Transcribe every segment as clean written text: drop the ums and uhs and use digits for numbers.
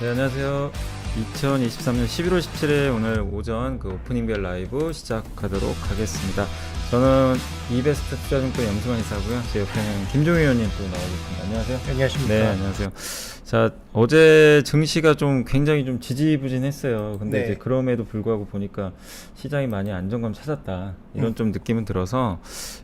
네, 안녕하세요. 2023년 11월 17일 오늘 오전 오프닝벨 라이브 시작하도록 하겠습니다. 저는 이베스트 투자증권 염승환 이사고요. 제 옆에는 김종희 의원님 또 나와 계십니다. 안녕하세요. 안녕하십니까. 네, 안녕하세요. 자, 어제 증시가 굉장히 지지부진했어요. 근데 네. 이제 그럼에도 불구하고 보니까 시장이 많이 안정감 찾았다. 이런 좀 느낌은 들어서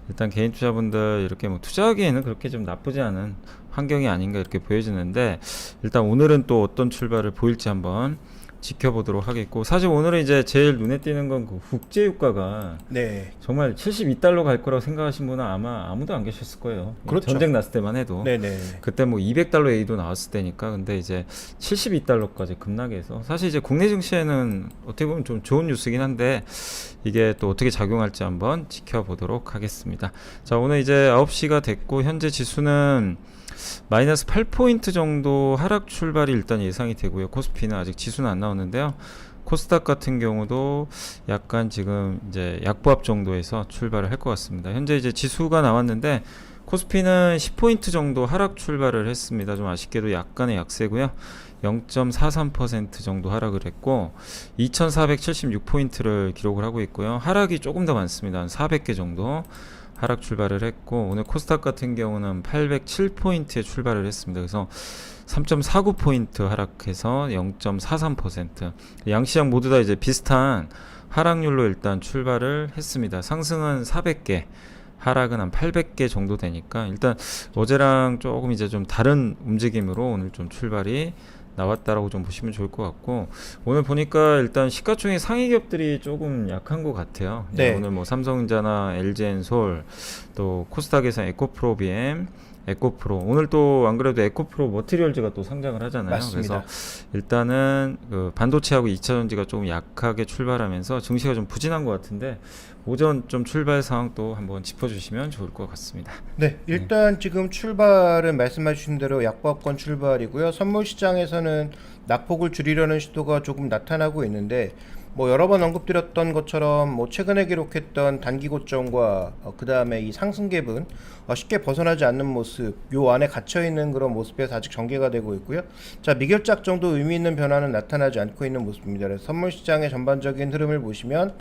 일단 개인 투자분들 이렇게 투자하기에는 그렇게 좀 나쁘지 않은 환경이 아닌가 이렇게 보여지는데, 일단 오늘은 또 어떤 출발을 보일지 한번 지켜보도록 하겠고, 사실 오늘은 이제 제일 눈에 띄는 건 국제 유가가 네. 정말 72달러 갈 거라고 생각하신 분은 아마 아무도 안 계셨을 거예요. 그렇죠. 전쟁 났을 때만 해도. 네네. 그때 200달러 A도 나왔을 때니까. 근데 이제 72달러까지 급락해서, 사실 이제 국내 증시에는 어떻게 보면 좀 좋은 뉴스긴 한데 이게 또 어떻게 작용할지 한번 지켜보도록 하겠습니다. 자, 오늘 이제 9시가 됐고 현재 지수는 마이너스 8포인트 정도 하락 출발이 일단 예상이 되고요. 코스피는 아직 지수는 안 나오는데요. 코스닥 같은 경우도 약간 지금 이제 약보합 정도에서 출발을 할 것 같습니다. 현재 이제 지수가 나왔는데 코스피는 10포인트 정도 하락 출발을 했습니다. 좀 아쉽게도 약간의 약세고요. 0.43% 정도 하락을 했고 2476포인트를 기록을 하고 있고요. 하락이 조금 더 많습니다. 한 400개 정도 하락 출발을 했고, 오늘 코스닥 같은 경우는 807포인트에 출발을 했습니다. 그래서 3.49포인트 하락해서 0.43%. 양시장 모두 다 이제 비슷한 하락률로 일단 출발을 했습니다. 상승은 400개, 하락은 한 800개 정도 되니까 일단 어제랑 조금 이제 좀 다른 움직임으로 오늘 좀 출발이 나왔다라고 좀 보시면 좋을 것 같고, 오늘 보니까 일단 시가총액 상위 기업들이 조금 약한 것 같아요. 네. 오늘 삼성전자나 LG엔솔, 또 코스닥에서 에코프로 BM, 에코프로, 오늘 또 안 그래도 에코프로 머티리얼즈가 또 상장을 하잖아요. 맞습니다. 그래서 일단은 반도체하고 2차전지가 조금 약하게 출발하면서 증시가 좀 부진한 것 같은데, 오전 좀 출발 상황 또 한번 짚어주시면 좋을 것 같습니다. 네. 일단 지금 출발은 말씀해주신 대로 약보합권 출발이고요. 선물 시장에서는 낙폭을 줄이려는 시도가 조금 나타나고 있는데, 여러 번 언급드렸던 것처럼 최근에 기록했던 단기 고점과 그 다음에 이 상승갭은 쉽게 벗어나지 않는 모습, 요 안에 갇혀 있는 그런 모습에서 아직 전개가 되고 있고요. 자, 미결작 정도 의미 있는 변화는 나타나지 않고 있는 모습입니다. 그래서 선물 시장의 전반적인 흐름을 보시면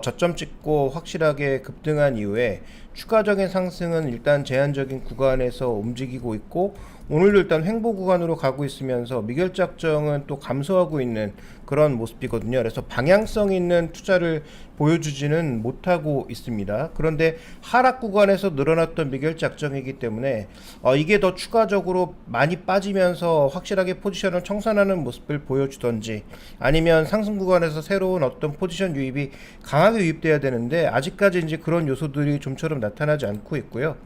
저점 찍고 확실하게 급등한 이후에 추가적인 상승은 일단 제한적인 구간에서 움직이고 있고, 오늘도 일단 횡보 구간으로 가고 있으면서 미결작정은 또 감소하고 있는 그런 모습이거든요. 그래서 방향성 있는 투자를 보여주지는 못하고 있습니다. 그런데 하락 구간에서 늘어났던 미결작정이기 때문에 이게 더 추가적으로 많이 빠지면서 확실하게 포지션을 청산하는 모습을 보여주던지, 아니면 상승 구간에서 새로운 어떤 포지션 유입이 강하게 유입돼야 되는데 아직까지 이제 그런 요소들이 좀처럼 나타나지 않고 있고요.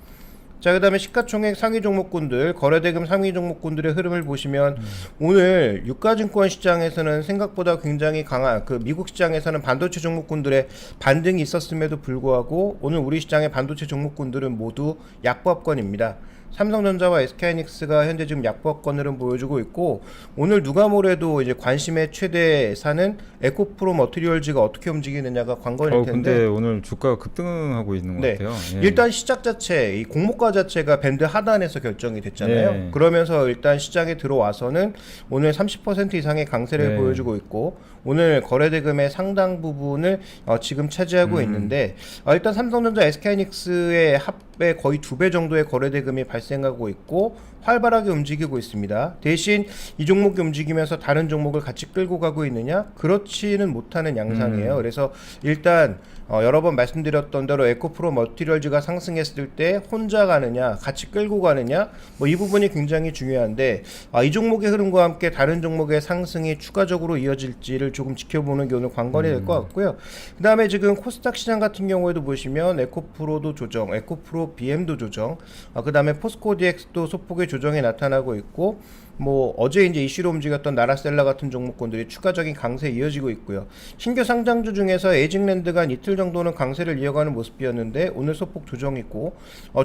자, 그 다음에 시가총액 상위 종목군들, 거래대금 상위 종목군들의 흐름을 보시면 오늘 유가증권 시장에서는 생각보다 굉장히 강한 미국 시장에서는 반도체 종목군들의 반등이 있었음에도 불구하고 오늘 우리 시장의 반도체 종목군들은 모두 약보합권입니다. 삼성전자와 SK하이닉스가 현재 지금 약보합권 흐름 보여주고 있고, 오늘 누가 뭐래도 이제 관심의 최대사는 에코프로 머티리얼즈가 어떻게 움직이느냐가 관건일 텐데. 근데 오늘 주가가 급등하고 있는 것 같아요. 예. 일단 시작 자체, 이 공모가 자체가 밴드 하단에서 결정이 됐잖아요. 네. 그러면서 일단 시장에 들어와서는 오늘 30% 이상의 강세를 네. 보여주고 있고, 오늘 거래대금의 상당 부분을 지금 차지하고 있는데, 일단 삼성전자, SK하이닉스의 합의 거의 2배 정도의 거래대금이 발생하고 있고 활발하게 움직이고 있습니다. 대신 이 종목이 움직이면서 다른 종목을 같이 끌고 가고 있느냐? 그렇지는 못하는 양상이에요. 그래서 일단 여러 번 말씀드렸던 대로 에코프로 머티리얼즈가 상승했을 때 혼자 가느냐, 같이 끌고 가느냐, 이 부분이 굉장히 중요한데, 이 종목의 흐름과 함께 다른 종목의 상승이 추가적으로 이어질지를 조금 지켜보는 게 오늘 관건이 될 것 같고요. 그 다음에 지금 코스닥 시장 같은 경우에도 보시면 에코프로도 조정, 에코프로 BM도 조정, 그 다음에 포스코 DX도 소폭의 조정이 나타나고 있고, 어제 이제 이슈로 움직였던 나라셀라 같은 종목군들이 추가적인 강세 이어지고 있고요. 신규 상장주 중에서 에이징랜드가 이틀 정도는 강세를 이어가는 모습이었는데 오늘 소폭 조정이고,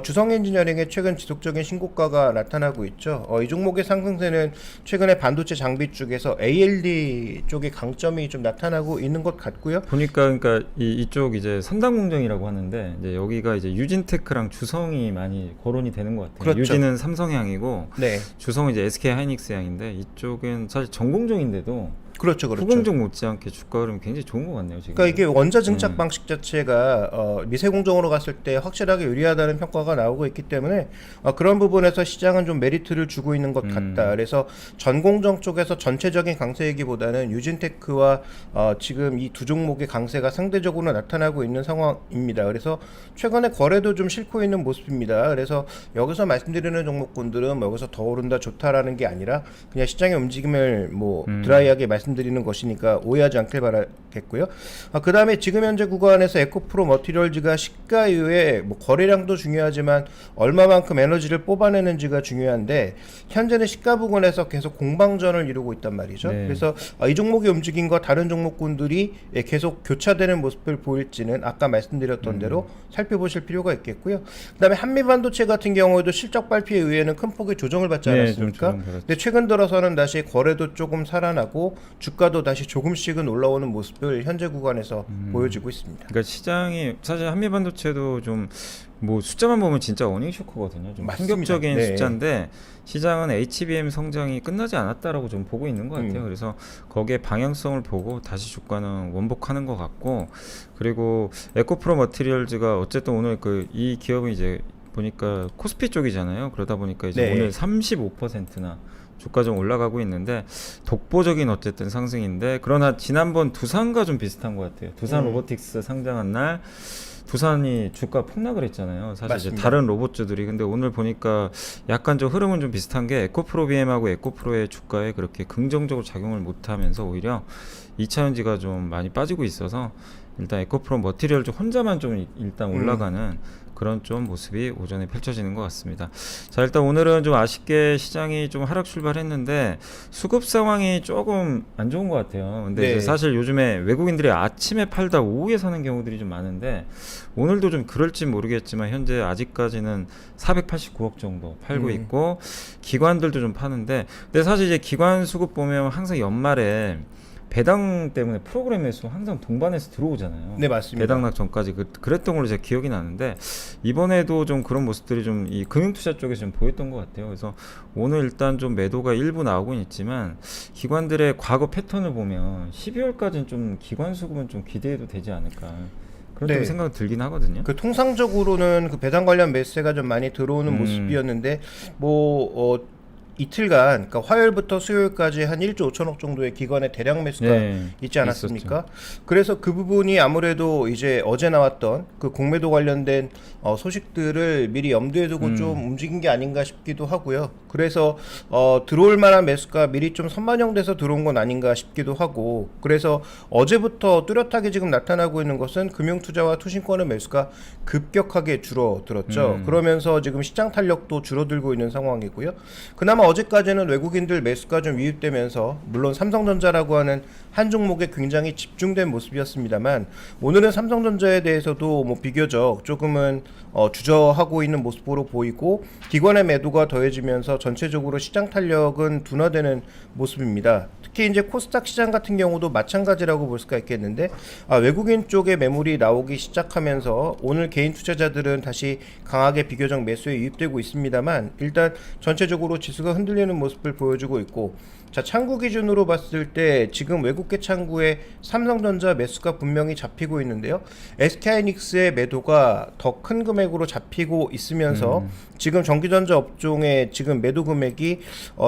주성엔지니어링의 최근 지속적인 신고가가 나타나고 있죠. 이 종목의 상승세는 최근에 반도체 장비 쪽에서 ALD 쪽의 강점이 좀 나타나고 있는 것 같고요. 보니까 그러니까 이쪽 이제 3단 공정이라고 하는데 이제 여기가 이제 유진테크랑 주성이 많이 거론이 되는 것 같아요. 그렇죠. 유진은 삼성향이고 네, 주성은 이제 SK 하이닉스향인데 이쪽은 사실 전공정인데도 그렇죠, 그렇죠. 후공정 못지않게 주가 흐름이 굉장히 좋은 것 같네요. 지금. 그러니까 이게 원자 증착 방식 자체가 미세 공정으로 갔을 때 확실하게 유리하다는 평가가 나오고 있기 때문에 그런 부분에서 시장은 좀 메리트를 주고 있는 것 같다. 그래서 전공정 쪽에서 전체적인 강세이기보다는 유진테크와 지금 이 두 종목의 강세가 상대적으로 나타나고 있는 상황입니다. 그래서 최근에 거래도 좀 싣고 있는 모습입니다. 그래서 여기서 말씀드리는 종목군들은 뭐 여기서 더 오른다 좋다라는 게 아니라 그냥 시장의 움직임을 뭐 드라이하게 말씀드리는 것이니까 오해하지 않길 바라겠고요. 그 다음에 지금 현재 구간에서 에코프로 머티리얼즈가 시가 이후에 뭐 거래량도 중요하지만 얼마만큼 에너지를 뽑아내는지가 중요한데 현재는 시가 부근에서 계속 공방전을 이루고 있단 말이죠. 네. 그래서 이 종목의 움직임과 다른 종목군들이 계속 교차되는 모습을 보일지는 아까 말씀드렸던 대로 살펴보실 필요가 있겠고요. 그 다음에 한미반도체 같은 경우에도 실적 발표에 의해는 큰 폭의 조정을 받지 네, 않았습니까? 좀 그렇죠. 근데 최근 들어서는 다시 거래도 조금 살아나고 주가도 다시 조금씩은 올라오는 모습을 현재 구간에서 보여지고 있습니다. 그러니까 시장이 사실 한미반도체도 좀 뭐 숫자만 보면 진짜 어닝 쇼크거든요. 좀 맞습니다. 충격적인 네. 숫자인데 시장은 HBM 성장이 끝나지 않았다라고 좀 보고 있는 것 같아요. 그래서 거기에 방향성을 보고 다시 주가는 원복하는 것 같고 그리고 에코프로 머티리얼즈가 어쨌든 오늘 이 기업은 이제 보니까 코스피 쪽이잖아요. 그러다 보니까 이제 네. 오늘 35%나 주가 좀 올라가고 있는데 독보적인 어쨌든 상승인데 그러나 지난번 두산과 좀 비슷한 것 같아요. 두산 로보틱스 상장한 날 두산이 주가 폭락을 했잖아요. 사실 이제 맞습니다. 다른 로봇주들이 근데 오늘 보니까 약간 좀 흐름은 좀 비슷한 게 에코프로 BM하고 에코프로의 주가에 그렇게 긍정적으로 작용을 못하면서 오히려 2차전지가 좀 많이 빠지고 있어서 일단 에코프로 머티리얼즈 혼자만 좀 일단 올라가는 그런 좀 모습이 오전에 펼쳐지는 것 같습니다. 자, 일단 오늘은 좀 아쉽게 시장이 좀 하락 출발했는데 수급 상황이 조금 안 좋은 것 같아요. 근데 네. 이제 사실 요즘에 외국인들이 아침에 팔다 오후에 사는 경우들이 좀 많은데 오늘도 좀 그럴지 모르겠지만 현재 아직까지는 489억 정도 팔고 있고 기관들도 좀 파는데 근데 사실 이제 기관 수급 보면 항상 연말에 배당 때문에 프로그램 매수 항상 동반해서 들어오잖아요. 네, 맞습니다. 배당락 전까지 그랬던 걸로 제가 기억이 나는데 이번에도 좀 그런 모습들이 좀 이 금융투자 쪽에서 좀 보였던 것 같아요. 그래서 오늘 일단 좀 매도가 일부 나오고 있지만 기관들의 과거 패턴을 보면 12월까지는 좀 기관 수급은 좀 기대해도 되지 않을까 그런 네. 좀 생각이 들긴 하거든요. 그 통상적으로는 그 배당 관련 매수가 좀 많이 들어오는 모습이었는데 뭐 이틀간 그러니까 화요일부터 수요일까지 한 1조 5천억 정도의 기관의 대량 매수가 네, 있지 않았습니까? 그래서 그 부분이 아무래도 이제 어제 나왔던 그 공매도 관련된 소식들을 미리 염두에 두고 좀 움직인 게 아닌가 싶기도 하고요. 그래서 들어올 만한 매수가 미리 좀 선반영돼서 들어온 건 아닌가 싶기도 하고 그래서 어제부터 뚜렷하게 지금 나타나고 있는 것은 금융투자와 투신권의 매수가 급격하게 줄어들었죠. 그러면서 지금 시장 탄력도 줄어들고 있는 상황이고요. 그나마 어제까지는 외국인들 매수가 좀 유입되면서 물론 삼성전자라고 하는 한 종목에 굉장히 집중된 모습이었습니다만 오늘은 삼성전자에 대해서도 뭐 비교적 조금은 주저하고 있는 모습으로 보이고 기관의 매도가 더해지면서 전체적으로 시장 탄력은 둔화되는 모습입니다. 특히 이제 코스닥 시장 같은 경우도 마찬가지라고 볼 수가 있겠는데 외국인 쪽에 매물이 나오기 시작하면서 오늘 개인 투자자들은 다시 강하게 비교적 매수에 유입되고 있습니다만 일단 전체적으로 지수가 흔들리는 모습을 보여주고 있고 자 창구 기준으로 봤을 때 지금 외국계 창구에 삼성전자 매수가 분명히 잡히고 있는데요. SK하이닉스의 매도가 더 큰 금액으로 잡히고 있으면서 지금 전기전자 업종의 지금 매도 금액이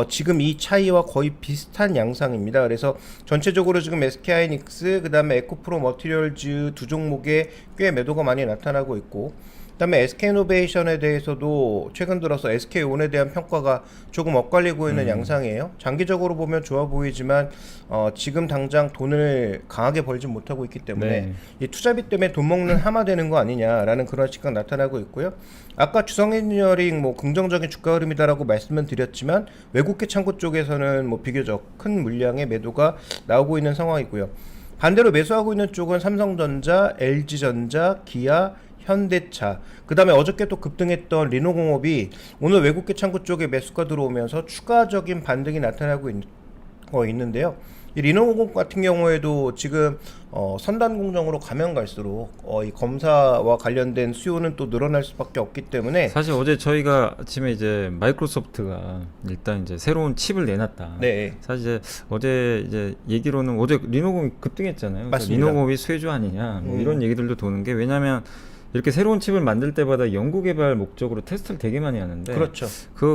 지금 이 차이와 거의 비슷한 양상입니다. 그래서 전체적으로 지금 SK하이닉스 그다음에 에코프로 머티리얼즈 두 종목에 꽤 매도가 많이 나타나고 있고 그다음에 SK이노베이션에 대해서도 최근 들어서 SK온에 대한 평가가 조금 엇갈리고 있는 양상이에요. 장기적으로 보면 좋아 보이지만 지금 당장 돈을 강하게 벌지 못하고 있기 때문에 네. 이 투자비 때문에 돈 먹는 하마 되는 거 아니냐라는 그런 시각 나타나고 있고요. 아까 주성엔지니어링 뭐 긍정적인 주가 흐름이다라고 말씀은 드렸지만 외국계 창구 쪽에서는 뭐 비교적 큰 물량의 매도가 나오고 있는 상황이고요. 반대로 매수하고 있는 쪽은 삼성전자, LG전자, 기아, 현대차, 그 다음에 어저께 또 급등했던 리노공업이 오늘 외국계 창구 쪽에 매수가 들어오면서 추가적인 반등이 나타나고 있는데요. 이 리노공 같은 경우에도 지금 선단 공정으로 가면 갈수록 이 검사와 관련된 수요는 또 늘어날 수밖에 없기 때문에 사실 어제 저희가 아침에 이제 마이크로소프트가 일단 이제 새로운 칩을 내놨다. 네. 사실 이제 어제 이제 얘기로는 어제 리노공이 급등했잖아요. 그래서 맞습니다. 리노공이 수혜주 아니냐 뭐 이런 얘기들도 도는 게, 왜냐하면 이렇게 새로운 칩을 만들 때마다 연구개발 목적으로 테스트를 되게 많이 하는데 그렇죠.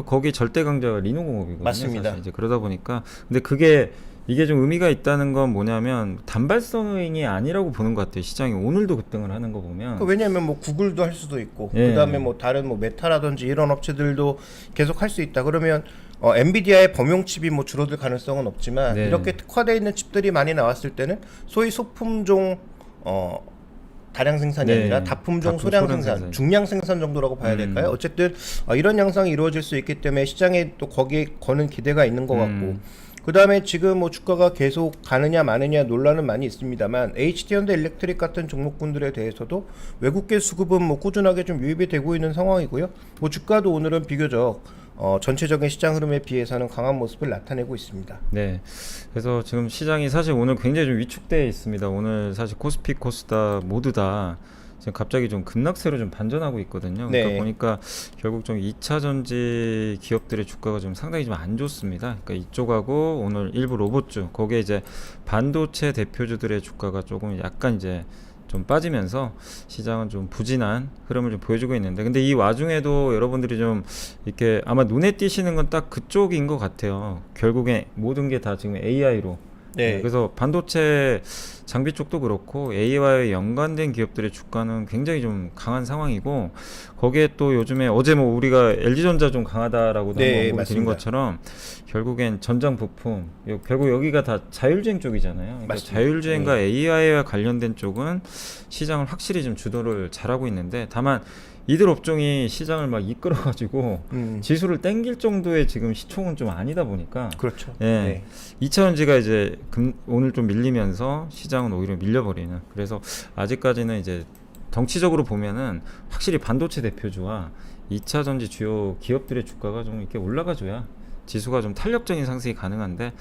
거기 절대 강자가 리노공업이거든요. 맞습니다. 사실 이제 그러다 보니까, 근데 이게 좀 의미가 있다는 건 뭐냐면 단발성이 아니라고 보는 것 같아요. 시장이 오늘도 급등을 하는 거 보면. 왜냐하면 뭐 구글도 할 수도 있고 예. 그다음에 뭐 다른 뭐 메타라든지 이런 업체들도 계속 할 수 있다. 그러면 엔비디아의 범용 칩이 뭐 줄어들 가능성은 없지만 네. 이렇게 특화되어 있는 칩들이 많이 나왔을 때는 소위 소품종 다량 생산이 네. 아니라 다품종 다품 소량 소량 생산, 생산. 중량 생산 정도라고 봐야 될까요? 어쨌든 이런 양상이 이루어질 수 있기 때문에 시장에 또 거기에 거는 기대가 있는 것 같고, 그 다음에 지금 뭐 주가가 계속 가느냐 마느냐 논란은 많이 있습니다만 HT-현대 일렉트릭 같은 종목군들에 대해서도 외국계 수급은 뭐 꾸준하게 좀 유입이 되고 있는 상황이고요. 뭐 주가도 오늘은 비교적 전체적인 시장 흐름에 비해서는 강한 모습을 나타내고 있습니다. 네. 그래서 지금 시장이 사실 오늘 굉장히 좀 위축되어 있습니다. 오늘 사실 코스피, 코스닥 모두 다 지금 갑자기 좀 급락세로 좀 반전하고 있거든요. 그러니까 네. 보니까 결국 좀 2차 전지 기업들의 주가가 좀 상당히 좀 안 좋습니다. 그러니까 이쪽하고 오늘 일부 로봇주, 거기에 이제 반도체 대표주들의 주가가 조금 약간 이제 좀 빠지면서 시장은 좀 부진한 흐름을 좀 보여주고 있는데, 근데 이 와중에도 여러분들이 좀 이렇게 아마 눈에 띄시는 건 딱 그쪽인 것 같아요. 결국에 모든 게 다 지금 AI로. 네. 그래서 반도체 장비 쪽도 그렇고 AI와 연관된 기업들의 주가는 굉장히 좀 강한 상황이고, 거기에 또 요즘에 어제 뭐 우리가 LG전자 좀 강하다라고 네, 한번 드린 맞습니다. 것처럼 결국엔 전장 부품, 결국 여기가 다 자율주행 쪽이잖아요. 그러니까 맞습니다. 자율주행과 AI와 관련된 쪽은 시장을 확실히 좀 주도를 잘하고 있는데, 다만 이들 업종이 시장을 막 이끌어가지고 지수를 땡길 정도의 지금 시총은 좀 아니다 보니까, 그렇죠. 예, 네. 2차전지가 이제 오늘 좀 밀리면서 시장은 오히려 밀려버리는. 그래서 아직까지는 이제 덩치적으로 보면은 확실히 반도체 대표주와 2차전지 주요 기업들의 주가가 좀 이렇게 올라가줘야 지수가 좀 탄력적인 상승이 가능한데,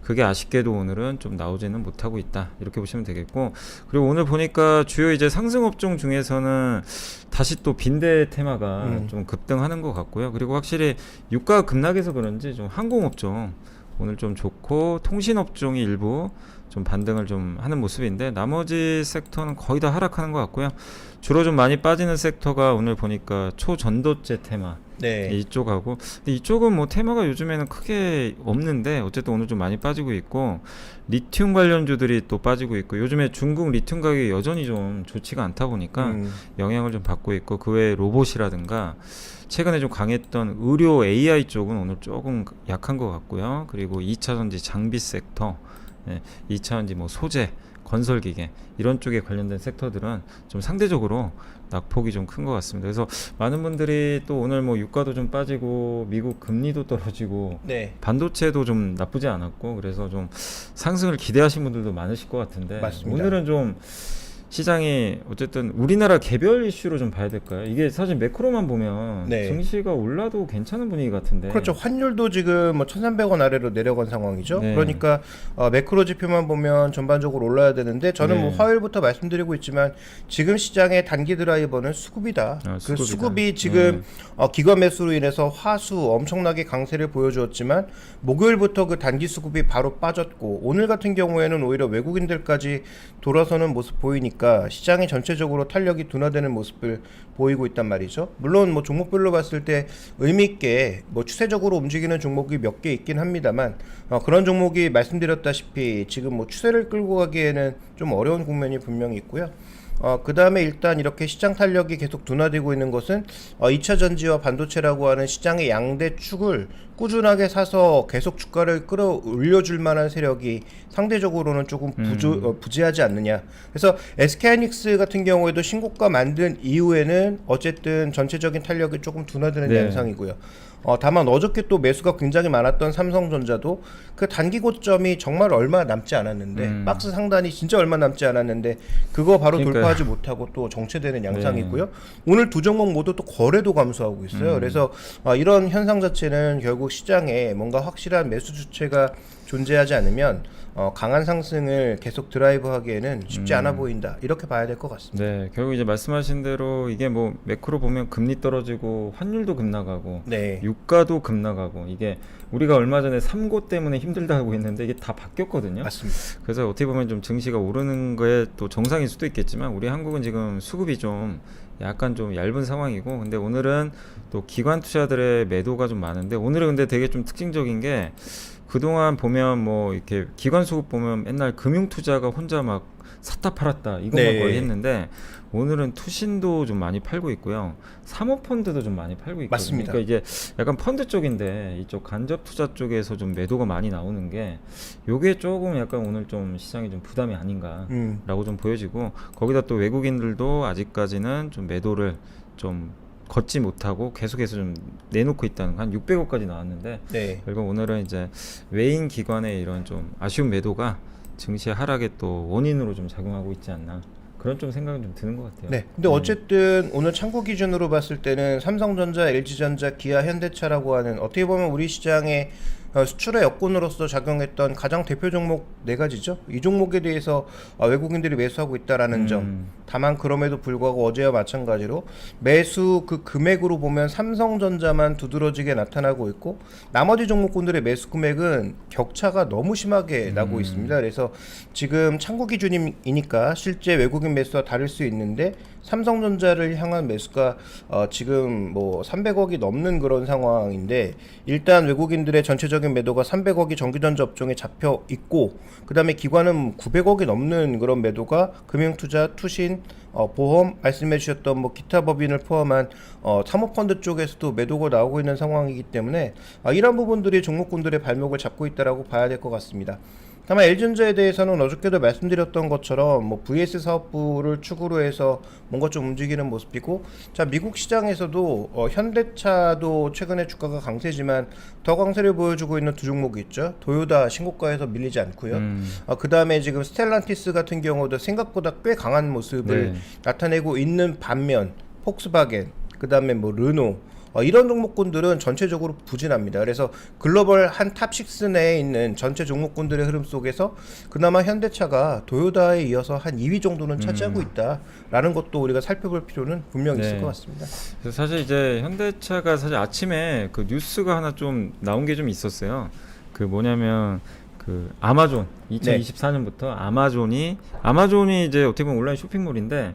그게 아쉽게도 오늘은 좀 나오지는 못하고 있다, 이렇게 보시면 되겠고, 그리고 오늘 보니까 주요 이제 상승 업종 중에서는 다시 또 빈대 테마가 좀 급등하는 것 같고요. 그리고 확실히 유가 급락해서 그런지 좀 항공업종 오늘 좀 좋고, 통신업종이 일부 좀 반등을 좀 하는 모습인데 나머지 섹터는 거의 다 하락하는 것 같고요. 주로 좀 많이 빠지는 섹터가 오늘 보니까 초전도체 테마, 네. 이쪽하고, 근데 이쪽은 뭐 테마가 요즘에는 크게 없는데 어쨌든 오늘 좀 많이 빠지고 있고, 리튬 관련주들이 또 빠지고 있고, 요즘에 중국 리튬 가격이 여전히 좀 좋지가 않다 보니까 영향을 좀 받고 있고, 그 외에 로봇이라든가 최근에 좀 강했던 의료 AI 쪽은 오늘 조금 약한 것 같고요. 그리고 2차전지 장비 섹터, 2차전지 뭐 소재, 건설기계 이런 쪽에 관련된 섹터들은 좀 상대적으로 낙폭이 좀 큰 것 같습니다. 그래서 많은 분들이 또 오늘 뭐 유가도 좀 빠지고 미국 금리도 떨어지고 네. 반도체도 좀 나쁘지 않았고, 그래서 좀 상승을 기대하신 분들도 많으실 것 같은데, 맞습니다. 오늘은 좀 시장이 어쨌든 우리나라 개별 이슈로 좀 봐야 될까요? 이게 사실 매크로만 보면 네. 증시가 올라도 괜찮은 분위기 같은데. 그렇죠. 환율도 지금 뭐 1,300원 아래로 내려간 상황이죠. 네. 그러니까 매크로 지표만 보면 전반적으로 올라야 되는데, 저는 네. 뭐 화요일부터 말씀드리고 있지만 지금 시장의 단기 드라이버는 수급이다. 그 수급이다. 수급이 지금 기관 매수로 인해서 화수 엄청나게 강세를 보여주었지만 목요일부터 그 단기 수급이 바로 빠졌고, 오늘 같은 경우에는 오히려 외국인들까지 돌아서는 모습 보이니까 시장이 전체적으로 탄력이 둔화되는 모습을 보이고 있단 말이죠. 물론 뭐 종목별로 봤을 때 의미 있게 뭐 추세적으로 움직이는 종목이 몇 개 있긴 합니다만, 그런 종목이 말씀드렸다시피 지금 뭐 추세를 끌고 가기에는 좀 어려운 국면이 분명히 있고요. 그 다음에 일단 이렇게 시장 탄력이 계속 둔화되고 있는 것은 2차 전지와 반도체라고 하는 시장의 양대 축을 꾸준하게 사서 계속 주가를 끌어올려줄 만한 세력이 상대적으로는 조금 부재하지 않느냐. 그래서 SK하이닉스 같은 경우에도 신고가 만든 이후에는 어쨌든 전체적인 탄력이 조금 둔화되는 네. 양상이고요. 다만 어저께 또 매수가 굉장히 많았던 삼성전자도 그 단기 고점이 정말 얼마 남지 않았는데, 박스 상단이 진짜 얼마 남지 않았는데 그거 바로 그러니까요. 돌파하지 못하고 또 정체되는 양상이고요. 오늘 두 종목 모두 또 거래도 감소하고 있어요. 그래서 이런 현상 자체는 결국 시장에 뭔가 확실한 매수 주체가 존재하지 않으면 강한 상승을 계속 드라이브하기에는 쉽지 않아 보인다. 이렇게 봐야 될 것 같습니다. 네, 결국 이제 말씀하신 대로 이게 뭐 매크로 보면 금리 떨어지고 환율도 급나가고 네. 유가도 급나가고 이게 우리가 얼마 전에 삼고 때문에 힘들다 하고 있는데 이게 다 바뀌었거든요. 맞습니다. 그래서 어떻게 보면 좀 증시가 오르는 거에 또 정상일 수도 있겠지만 우리 한국은 지금 수급이 좀 약간 좀 얇은 상황이고 근데 오늘은 또 기관 투자들의 매도가 좀 많은데 오늘은 근데 되게 좀 특징적인 게 그동안 보면 뭐 이렇게 기관 수급 보면 맨날 금융 투자가 혼자 막 샀다 팔았다 이것만 네. 거의 했는데 오늘은 투신도 좀 많이 팔고 있고요. 사모펀드도 좀 많이 팔고 있거든요. 맞습니다. 그러니까 이게 약간 펀드 쪽인데 이쪽 간접 투자 쪽에서 좀 매도가 많이 나오는 게 요게 조금 약간 오늘 좀 시장이 좀 부담이 아닌가라고 좀 보여지고 거기다 또 외국인들도 아직까지는 좀 매도를 좀 걷지 못하고 계속해서 좀 내놓고 있다는 거 한 600억까지 나왔는데 네. 결국 오늘은 이제 외인 기관의 이런 좀 아쉬운 매도가 증시 하락의 또 원인으로 좀 작용하고 있지 않나 그런 좀 생각이 좀 드는 것 같아요. 네. 근데 어쨌든 오늘 참고 기준으로 봤을 때는 삼성전자, LG전자, 기아, 현대차라고 하는 어떻게 보면 우리 시장의 수출의 여건으로서 작용했던 가장 대표 종목 네 가지죠. 이 종목에 대해서 외국인들이 매수하고 있다라는 점. 다만 그럼에도 불구하고 어제와 마찬가지로 매수 그 금액으로 보면 삼성전자만 두드러지게 나타나고 있고 나머지 종목군들의 매수 금액은 격차가 너무 심하게 나고 있습니다. 그래서 지금 참고 기준이니까 실제 외국인 매수와 다를 수 있는데 삼성전자를 향한 매수가 지금 뭐 300억이 넘는 그런 상황인데 일단 외국인들의 전체적인 매도가 300억이 전기전자 업종에 잡혀 있고 그 다음에 기관은 900억이 넘는 그런 매도가 금융투자, 투신, 보험 말씀해 주셨던 뭐 기타 법인을 포함한 사모펀드 쪽에서도 매도가 나오고 있는 상황이기 때문에 이런 부분들이 종목군들의 발목을 잡고 있다라고 봐야 될 것 같습니다. 다만 LG전자에 대해서는 어저께도 말씀드렸던 것처럼 뭐 VS 사업부를 축으로 해서 뭔가 좀 움직이는 모습이고 자 미국 시장에서도 현대차도 최근에 주가가 강세지만 더 강세를 보여주고 있는 두 종목이 있죠. 도요타 신고가에서 밀리지 않고요. 그 다음에 지금 스텔란티스 같은 경우도 생각보다 꽤 강한 모습을 나타내고 있는 반면 폭스바겐 그 다음에 뭐 르노 이런 종목군들은 전체적으로 부진합니다. 그래서 글로벌 한 탑6 내에 있는 전체 종목군들의 흐름 속에서 그나마 현대차가 도요타에 이어서 한 2위 정도는 차지하고 있다라는 것도 우리가 살펴볼 필요는 분명히 있을 것 같습니다. 그래서 사실 이제 현대차가 사실 아침에 그 뉴스가 하나 좀 나온 게 좀 있었어요. 그 뭐냐면 그 아마존 2024년부터 아마존이 이제 어떻게 보면 온라인 쇼핑몰인데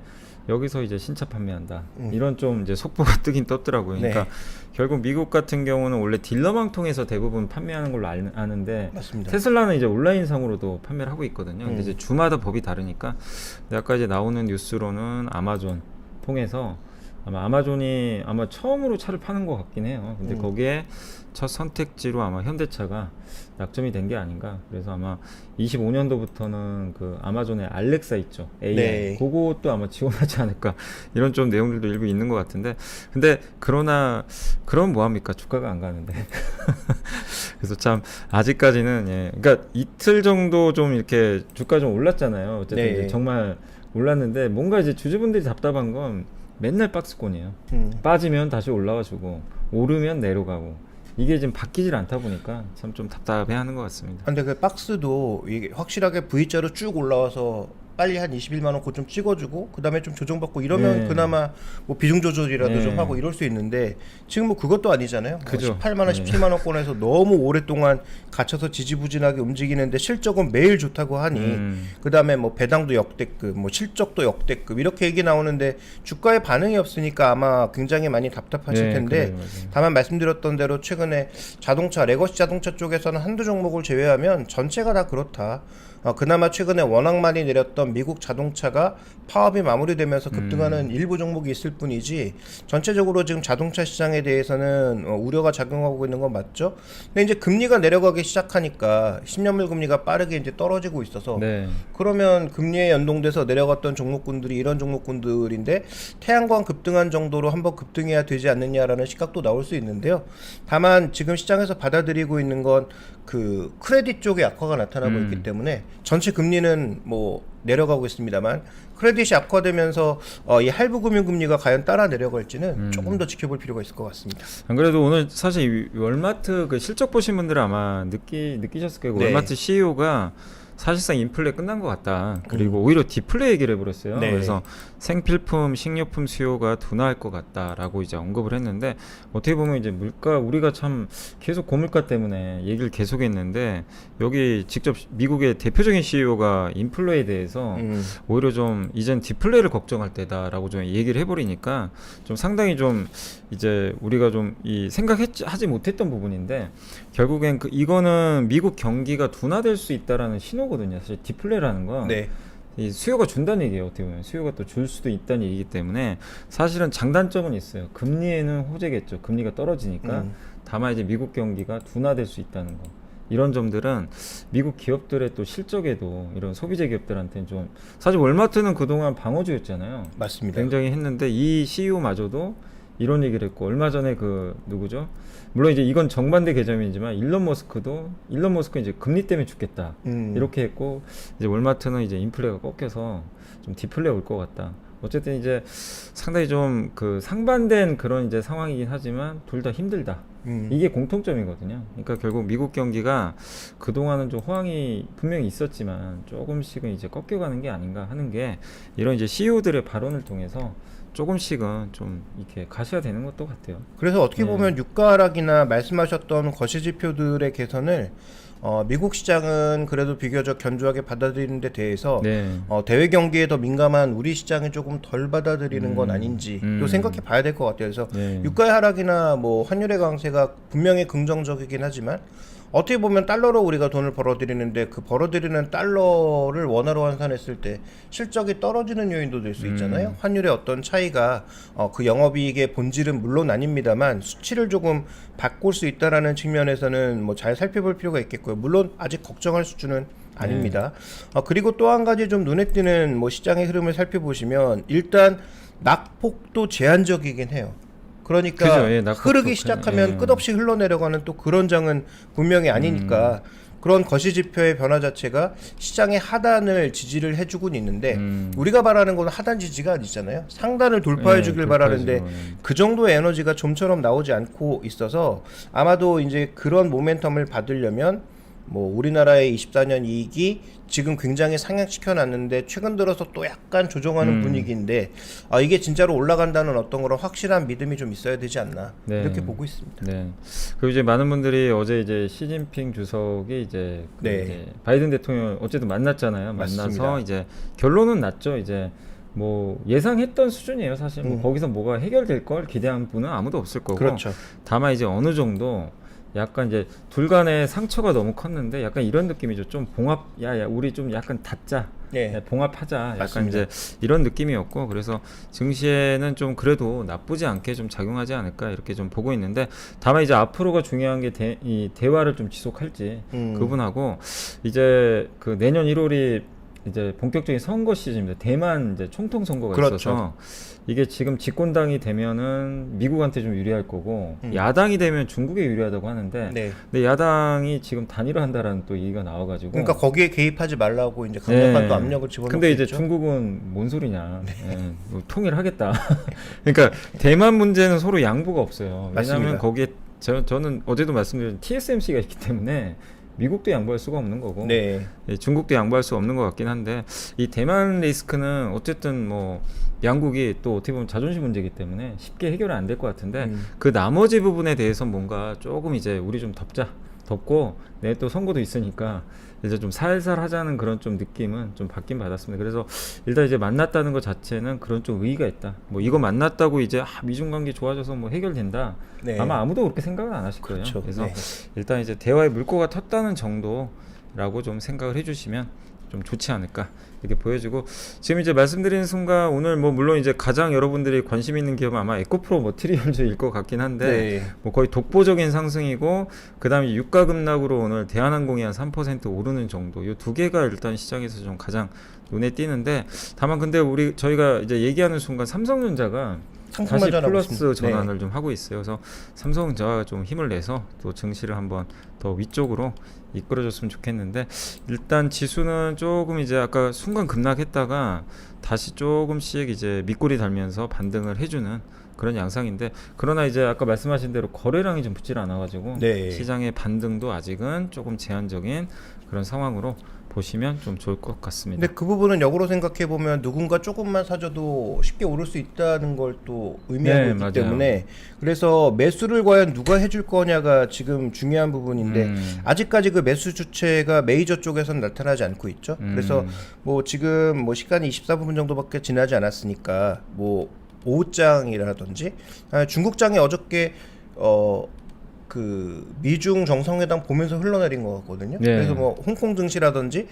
여기서 이제 신차 판매한다. 이런 좀 이제 속보가 뜨긴 떴더라고요. 그러니까 결국 미국 같은 경우는 원래 딜러망 통해서 대부분 판매하는 걸로 아는데 맞습니다. 테슬라는 이제 온라인상으로도 판매를 하고 있거든요. 근데 이제 주마다 법이 다르니까 근데 아까 이제 나오는 뉴스로는 아마존 통해서 아마존이 아마 처음으로 차를 파는 것 같긴 해요. 근데 거기에 첫 선택지로 아마 현대차가 낙점이 된 게 아닌가. 그래서 아마 25년도부터는 그 아마존의 알렉사 있죠. AI. 그것도 아마 지원하지 않을까. 이런 좀 내용들도 일부 있는 것 같은데. 근데 그러나 그럼 뭐합니까? 주가가 안 가는데. 그래서 참 아직까지는 그러니까 이틀 정도 좀 이렇게 주가 좀 올랐잖아요. 어쨌든 이제 정말 올랐는데 뭔가 이제 주주분들이 답답한 건 맨날 박스권이에요. 빠지면 다시 올라와주고 오르면 내려가고 이게 지금 바뀌질 않다 보니까 참 좀 답답해하는 것 같습니다. 근데 그 박스도 이게 확실하게 V자로 쭉 올라와서 빨리 한 21만 원 곧 좀 찍어주고 그 다음에 좀 조정받고 이러면 그나마 뭐 비중 조절이라도 좀 하고 이럴 수 있는데 지금 뭐 그것도 아니잖아요. 그죠. 18만 원, 17만 원권에서 너무 오랫동안 갇혀서 지지부진하게 움직이는데 실적은 매일 좋다고 하니 그 다음에 뭐 배당도 역대급, 뭐 실적도 역대급 이렇게 얘기 나오는데 주가에 반응이 없으니까 아마 굉장히 많이 답답하실 텐데 다만 말씀드렸던 대로 최근에 자동차, 레거시 자동차 쪽에서는 한두 종목을 제외하면 전체가 다 그렇다. 그나마 최근에 워낙 많이 내렸던 미국 자동차가 파업이 마무리되면서 급등하는 일부 종목이 있을 뿐이지 전체적으로 지금 자동차 시장에 대해서는 우려가 작용하고 있는 건 맞죠. 근데 이제 금리가 내려가기 시작하니까 10년물 금리가 빠르게 이제 떨어지고 있어서 그러면 금리에 연동돼서 내려갔던 종목군들이 이런 종목군들인데 태양광 급등한 정도로 한번 급등해야 되지 않느냐라는 시각도 나올 수 있는데요. 다만 지금 시장에서 받아들이고 있는 건 그 크레딧 쪽의 악화가 나타나고 있기 때문에 전체 금리는 뭐 내려가고 있습니다만 크레딧이 악화되면서 이 할부 금융 금리가 과연 따라 내려갈지는 조금 더 지켜볼 필요가 있을 것 같습니다. 안 그래도 오늘 사실 이 월마트 그 실적 보신 분들은 아마 느끼셨을 거예요. 네. 월마트 CEO가 사실상 인플레 끝난 것 같다. 그리고 오히려 디플레 얘기를 해버렸어요. 네. 그래서 생필품, 식료품 수요가 둔화할 것 같다라고 이제 언급을 했는데 어떻게 보면 이제 물가 우리가 참 계속 고물가 때문에 얘기를 계속했는데 여기 직접 미국의 대표적인 CEO가 인플레에 대해서 오히려 좀 이젠 디플레를 걱정할 때다라고 좀 얘기를 해버리니까 좀 상당히 좀 이제 우리가 좀 이 생각하지 못했던 부분인데 결국엔 이거는 미국 경기가 둔화될 수 있다라는 신호거든요. 사실 디플레라는 건 네. 이 수요가 준다는 얘기예요. 어떻게 보면 수요가 또 줄 수도 있다는 얘기이기 때문에 사실은 장단점은 있어요. 금리에는 호재겠죠. 금리가 떨어지니까. 다만 이제 미국 경기가 둔화될 수 있다는 거. 이런 점들은 미국 기업들의 또 실적에도 이런 소비재 기업들한테는 좀 사실 월마트는 그동안 방어주였잖아요. 맞습니다. 굉장히 했는데 이 CEO마저도 이런 얘기를 했고 얼마 전에 그 누구죠? 물론 이제 이건 정반대 개념이지만 일론 머스크는 이제 금리 때문에 죽겠다 이렇게 했고 이제 월마트는 이제 인플레가 꺾여서 좀 디플레 올 것 같다. 어쨌든 이제 상당히 좀 그 상반된 그런 이제 상황이긴 하지만 둘 다 힘들다. 이게 공통점이거든요. 그러니까 결국 미국 경기가 그동안은 좀 호황이 분명히 있었지만 조금씩은 이제 꺾여가는 게 아닌가 하는 게 이런 이제 CEO들의 발언을 통해서 조금씩은 좀 이렇게 가셔야되는 것도 같아요. 그래서 어떻게 보면 유가 하락이나 말씀하셨던 거시지표들의 개선을 미국 시장은 그래도 비교적 견조하게 받아들이는 데 대해서 대외 경기에 더 민감한 우리 시장이 조금 덜 받아들이는 건 아닌지 또 생각해 봐야 될 것 같아요. 그래서 유가의 하락이나 뭐 환율의 강세가 분명히 긍정적이긴 하지만 어떻게 보면 달러로 우리가 돈을 벌어들이는데 그 벌어들이는 달러를 원화로 환산했을 때 실적이 떨어지는 요인도 될 수 있잖아요. 환율의 어떤 차이가 그 영업이익의 본질은 물론 아닙니다만 수치를 조금 바꿀 수 있다라는 측면에서는 뭐 잘 살펴볼 필요가 있겠고요. 물론 아직 걱정할 수준은 아닙니다. 그리고 또 한 가지 좀 눈에 띄는 뭐 시장의 흐름을 살펴보시면 일단 낙폭도 제한적이긴 해요. 그러니까 그죠, 흐르기 시작하면 끝없이 흘러내려가는 또 그런 장은 분명히 아니니까 그런 거시지표의 변화 자체가 시장의 하단을 지지를 해주곤 있는데 우리가 바라는 건 하단 지지가 아니잖아요. 상단을 돌파해주길 바라는데 그 정도의 에너지가 좀처럼 나오지 않고 있어서 아마도 이제 그런 모멘텀을 받으려면 뭐 우리나라의 24년 이익이 지금 굉장히 상향시켜 놨는데 최근 들어서 또 약간 조정하는 분위기인데 이게 진짜로 올라간다는 어떤 그런 확실한 믿음이 좀 있어야 되지 않나 이렇게 보고 있습니다. 네. 그리고 이제 많은 분들이 어제 이제 시진핑 주석이 이제, 이제 바이든 대통령 어쨌든 만났잖아요. 맞습니다. 만나서 이제 결론은 났죠. 이제 뭐 예상했던 수준이에요. 사실 뭐 거기서 뭐가 해결될 걸 기대한 분은 아무도 없을 거고. 그렇죠. 다만 이제 어느 정도 약간 이제 둘 간의 상처가 너무 컸는데 약간 이런 느낌이죠. 좀 봉합, 야, 우리 좀 약간 닫자. 야, 봉합하자. 약간 맞습니다. 이제 이런 느낌이었고, 그래서 증시에는 좀 그래도 나쁘지 않게 좀 작용하지 않을까 이렇게 좀 보고 있는데, 다만 이제 앞으로가 중요한 게 이 대화를 좀 지속할지 그분하고 이제 그 내년 1월이 이제 본격적인 선거 시즌입니다. 대만 이제 총통 선거가 있어서 이게 지금 집권당이 되면은 미국한테 좀 유리할 거고 야당이 되면 중국에 유리하다고 하는데 근데 야당이 지금 단일화한다라는 또 얘기가 나와가지고 그러니까 거기에 개입하지 말라고 이제 강력한 또 압력을 집어넣고 근데 이제 있죠. 중국은 뭔 소리냐 뭐 통일하겠다. 그러니까 대만 문제는 서로 양보가 없어요. 왜냐하면 거기에 저는 어제도 말씀드린 TSMC가 있기 때문에 미국도 양보할 수가 없는 거고 중국도 양보할 수 없는 것 같긴 한데 이 대만 리스크는 어쨌든 뭐 양국이 또 어떻게 보면 자존심 문제이기 때문에 쉽게 해결은 안 될 것 같은데 그 나머지 부분에 대해서 뭔가 조금 이제 우리 좀 덮고 내일 또 선거도 있으니까 이제 좀 살살 하자는 그런 좀 느낌은 좀 받긴 받았습니다. 그래서 일단 이제 만났다는 것 자체는 그런 좀 의의가 있다. 뭐 이거 만났다고 이제 미중 관계 좋아져서 뭐 해결된다. 아마 아무도 그렇게 생각은 안 하실 거예요. 그래서 일단 이제 대화의 물꼬가 텄다는 정도라고 좀 생각을 해주시면 좀 좋지 않을까 이렇게 보여지고 지금 이제 말씀드리는 순간 오늘 뭐 물론 이제 가장 여러분들이 관심 있는 기업은 아마 에코프로 머티리얼즈일 것 같긴 한데 뭐 거의 독보적인 상승이고 그다음에 유가 급락으로 오늘 대한항공이 한 3% 오르는 정도 이 두 개가 일단 시장에서 좀 가장 눈에 띄는데 다만 근데 저희가 이제 얘기하는 순간 삼성전자가 상승만 다시 전하고 플러스 있습니다. 전환을 좀 하고 있어요. 그래서 삼성전자가 좀 힘을 내서 또 증시를 한번 더 위쪽으로 이끌어줬으면 좋겠는데, 일단 지수는 조금 이제 아까 순간 급락했다가 다시 조금씩 이제 밑골이 달면서 반등을 해주는 그런 양상인데, 그러나 이제 아까 말씀하신 대로 거래량이 좀 붙질 않아가지고 네. 시장의 반등도 아직은 조금 제한적인 그런 상황으로 보시면 좀 좋을 것 같습니다. 근데 그 부분은 역으로 생각해 보면 누군가 조금만 사줘도 쉽게 오를 수 있다는 걸 또 의미하고 네, 있기 맞아요. 때문에, 그래서 매수를 과연 누가 해줄 거냐가 지금 중요한 부분인데 아직까지 그 매수 주체가 메이저 쪽에서는 나타나지 않고 있죠. 그래서 뭐 지금 뭐 시간이 24분 정도밖에 지나지 않았으니까 뭐 오후장이라든지 중국장이 어저께 그 미중 정상회담 보면서 흘러내린 것 같거든요. 네. 그래서 뭐 홍콩 증시라든지,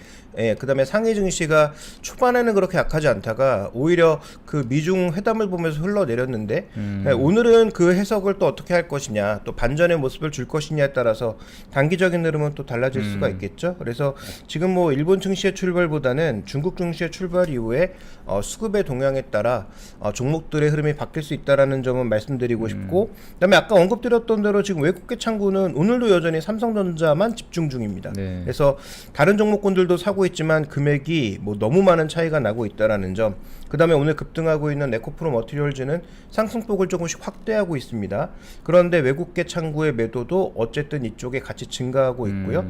그다음에 상해 증시가 초반에는 그렇게 약하지 않다가 오히려 그 미중 회담을 보면서 흘러내렸는데, 오늘은 그 해석을 또 어떻게 할 것이냐, 또 반전의 모습을 줄 것이냐에 따라서 단기적인 흐름은 또 달라질 수가 있겠죠. 그래서 지금 뭐 일본 증시의 출발보다는 중국 증시의 출발 이후에 수급의 동향에 따라 종목들의 흐름이 바뀔 수 있다라는 점은 말씀드리고 싶고, 그다음에 아까 언급드렸던 대로 지금 외국계 창구는 오늘도 여전히 삼성전자만 집중 중입니다. 네. 그래서 다른 종목군들도 사고 있지만 금액이 뭐 너무 많은 차이가 나고 있다라는 점. 그다음에 오늘 급등하고 있는 에코프로 머티리얼즈는 상승폭을 조금씩 확대하고 있습니다. 그런데 외국계 창구의 매도도 어쨌든 이쪽에 같이 증가하고 있고요.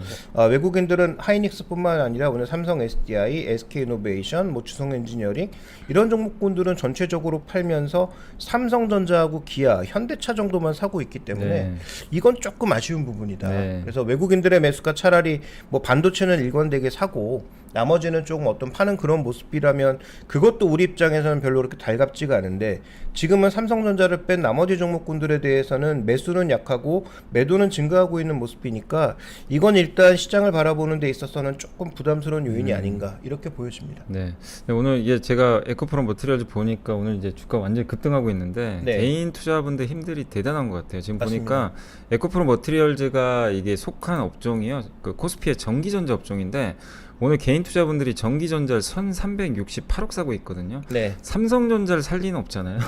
외국인들은 하이닉스뿐만 아니라 오늘 삼성 SDI, SK이노베이션, 뭐 주성엔지니어링 이런 종목군들은 전체적으로 팔면서 삼성전자하고 기아, 현대차 정도만 사고 있기 때문에 네. 이건 조금 아쉬운 부분이다. 네. 그래서 외국인들의 매수가 차라리 뭐 반도체는 일관되게 사고 나머지는 조금 어떤 파는 그런 모습이라면 그것도 우리 입장에서는 별로 그렇게 달갑지가 않은데, 지금은 삼성전자를 뺀 나머지 종목군들에 대해서는 매수는 약하고 매도는 증가하고 있는 모습이니까 이건 일단 시장을 바라보는 데 있어서는 조금 부담스러운 요인이 아닌가 이렇게 보여집니다. 네. 네, 오늘 이게 제가 에코프로 머티리얼즈 보니까 오늘 이제 주가 완전히 급등하고 있는데, 네. 개인 투자분들 힘들이 대단한 것 같아요. 지금 맞습니다. 보니까 에코프로 머티리얼즈가 이게 속한 업종이요, 그 코스피의 전기전자 업종인데, 오늘 개인 투자분들이 전기전자를 1,368억 사고 있거든요. 네. 삼성전자를 살 리는 없잖아요.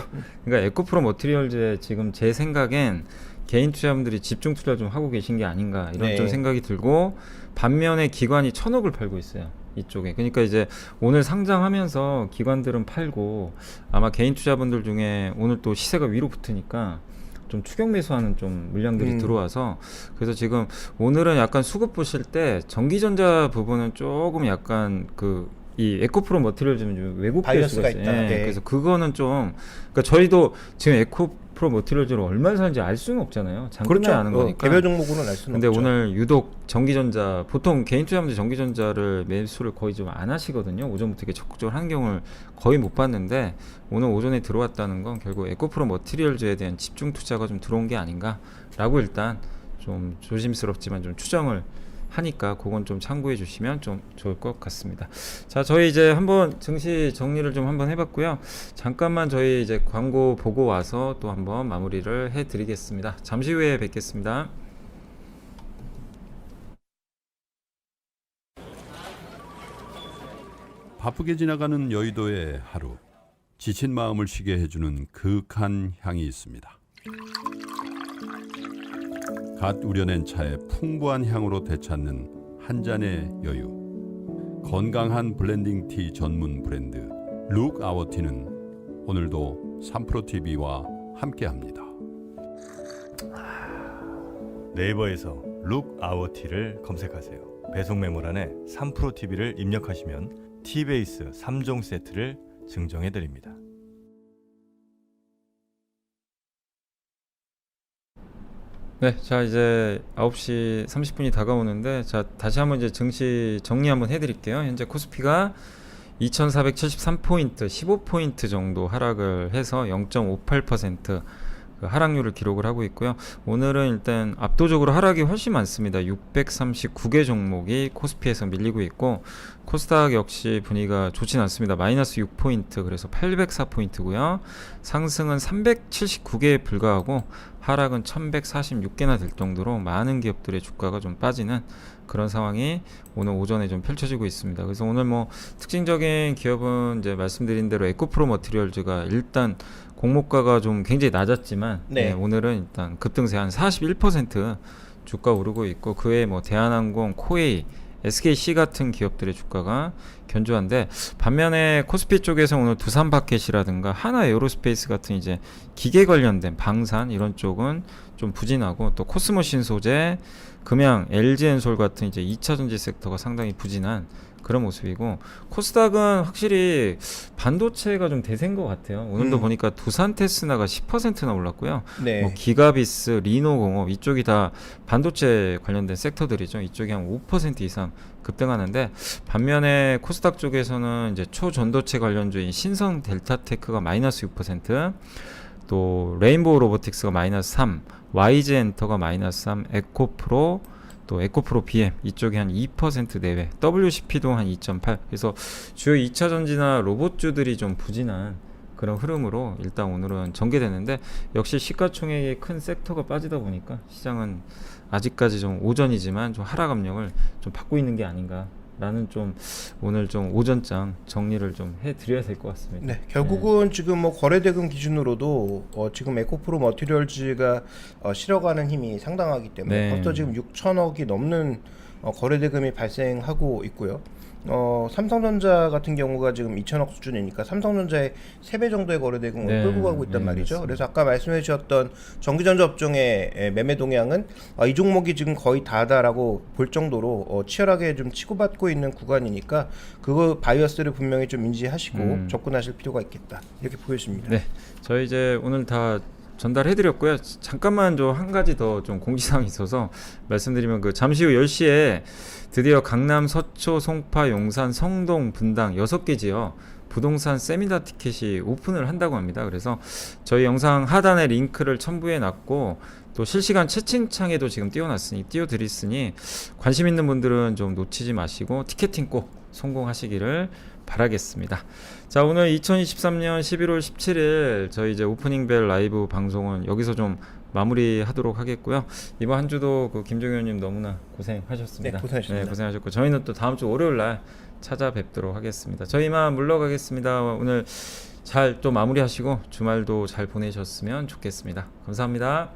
그러니까 에코프로 머티리얼즈에 지금 제 생각엔 개인 투자분들이 집중 투자 좀 하고 계신 게 아닌가 이런 네. 좀 생각이 들고, 반면에 기관이 1,000억을 팔고 있어요, 이쪽에. 그러니까 이제 오늘 상장하면서 기관들은 팔고, 아마 개인 투자분들 중에 오늘 또 시세가 위로 붙으니까 좀 추격 매수하는 좀 물량들이 들어와서, 그래서 지금 오늘은 약간 수급 보실 때 전기전자 부분은 조금 약간 이 에코프로 머티리얼즈는 좀 왜곡될 바이어스가 수가 있어요. 있다. 예, 네. 그래서 그거는 좀, 그러니까 저희도 지금 에코프로 머티리얼즈를 얼마를 사는지 알 수는 없잖아요. 장금에 아는 거니까. 개별 종목으로는 알 수는 근데 없죠. 오늘 유독 전기전자, 보통 개인 투자분들 전기전자를 매수를 거의 좀 안 하시거든요. 오전부터 이렇게 적극적으로 하는 경우를 거의 못 봤는데, 오늘 오전에 들어왔다는 건 결국 에코프로 머티리얼즈에 대한 집중 투자가 좀 들어온 게 아닌가라고 일단 좀 조심스럽지만 좀 추정을 하니까 그건 좀 참고해 주시면 좀 좋을 것 같습니다. 자, 저희 이제 한번 증시 정리를 좀 한번 해봤고요. 잠깐만 저희 이제 광고 보고 와서 또 한번 마무리를 해드리겠습니다. 잠시 후에 뵙겠습니다. 바쁘게 지나가는 여의도의 하루, 지친 마음을 쉬게 해주는 그윽한 향이 있습니다. 갓 우려낸 차의 풍부한 향으로 되찾는 한 잔의 여유. 건강한 블렌딩 티 전문 브랜드 룩 아워 티는 오늘도 3프로TV와 함께합니다. 네이버에서 룩 아워 티를 검색하세요. 배송 메모란에 3프로TV를 입력하시면 티베이스 3종 세트를 증정해 드립니다. 네, 자 이제 9시 30분이 다가오는데, 자 다시 한번 이제 증시 정리 한번 해드릴게요. 현재 코스피가 2,473포인트, 15포인트 정도 하락을 해서 0.58% 그 하락률을 기록을 하고 있고요. 오늘은 일단 압도적으로 하락이 훨씬 많습니다. 639개 종목이 코스피에서 밀리고 있고, 코스닥 역시 분위기가 좋진 않습니다. 마이너스 6포인트, 그래서 804포인트고요. 상승은 379개에 불과하고 하락은 1146개나 될 정도로 많은 기업들의 주가가 좀 빠지는 그런 상황이 오늘 오전에 좀 펼쳐지고 있습니다. 그래서 오늘 뭐 특징적인 기업은 이제 말씀드린 대로 에코프로 머티리얼즈가 일단 공모가가 좀 굉장히 낮았지만 네. 오늘은 일단 급등세 한 41% 주가 오르고 있고, 그 외에 뭐 대한항공, 코웨이, SKC 같은 기업들의 주가가 견조한데, 반면에 코스피 쪽에서 오늘 두산바켓이라든가 하나에어로스페이스 같은 이제 기계 관련된 방산 이런 쪽은 좀 부진하고, 또 코스모신 소재, 금양, LG엔솔 같은 이제 2차 전지 섹터가 상당히 부진한 그런 모습이고, 코스닥은 확실히 반도체가 좀 대세인 것 같아요. 오늘도 보니까 두산테스나가 10%나 올랐고요. 네. 뭐 기가비스, 리노공업 이쪽이 다 반도체 관련된 섹터들이죠. 이쪽이 한 5% 이상 급등하는데, 반면에 코스닥 쪽에서는 이제 초전도체 관련주인 신성 델타테크가 마이너스 6%, 또 레인보우 로보틱스가 마이너스 3, YG 엔터가 마이너스 3, 에코프로, 또 에코프로 BM 이쪽이 한 2% 내외, WCP도 한 2.8. 그래서 주요 2차 전지나 로봇주들이 좀 부진한 그런 흐름으로 일단 오늘은 전개되는데, 역시 시가총액이 큰 섹터가 빠지다 보니까 시장은 아직까지 좀 오전이지만 좀 하락 압력을 좀 받고 있는 게 아닌가라는 좀 오늘 좀 오전장 정리를 좀 해드려야 될 것 같습니다. 네, 결국은 지금 뭐 거래대금 기준으로도 지금 에코프로 머티리얼즈가 실어가는 힘이 상당하기 때문에 네. 벌써 지금 6천억이 넘는 거래대금이 발생하고 있고요. 삼성전자 같은 경우가 지금 2천억 수준이니까 삼성전자의 3배 정도의 거래대금을 네, 끌고 가고 있단 네, 말이죠. 맞습니다. 그래서 아까 말씀해 주셨던 전기전자 업종의 매매 동향은 이 종목이 지금 거의 다다라고 볼 정도로 치열하게 좀 치고받고 있는 구간이니까 그거 바이어스를 분명히 좀 인지하시고 접근하실 필요가 있겠다, 이렇게 보여집니다. 네, 저희 이제 오늘 다 전달해드렸고요. 잠깐만 좀 한 가지 더 좀 공지사항이 있어서 말씀드리면, 그 잠시 후 10시에 드디어 강남, 서초, 송파, 용산, 성동, 분당 6개 지역 부동산 세미나 티켓이 오픈을 한다고 합니다. 그래서 저희 영상 하단에 링크를 첨부해 놨고, 또 실시간 채팅창에도 지금 띄워드렸으니 관심 있는 분들은 좀 놓치지 마시고 티켓팅 꼭 성공하시기를 바라겠습니다. 자, 오늘 2023년 11월 17일 저희 이제 오프닝벨 라이브 방송은 여기서 좀 마무리하도록 하겠고요. 이번 한 주도 그 김종현 의원님 너무나 고생하셨습니다. 네, 고생하셨습니다. 네, 고생하셨고, 저희는 또 다음 주 월요일 날 찾아뵙도록 하겠습니다. 저희 이만 물러가겠습니다. 오늘 잘 또 마무리하시고 주말도 잘 보내셨으면 좋겠습니다. 감사합니다.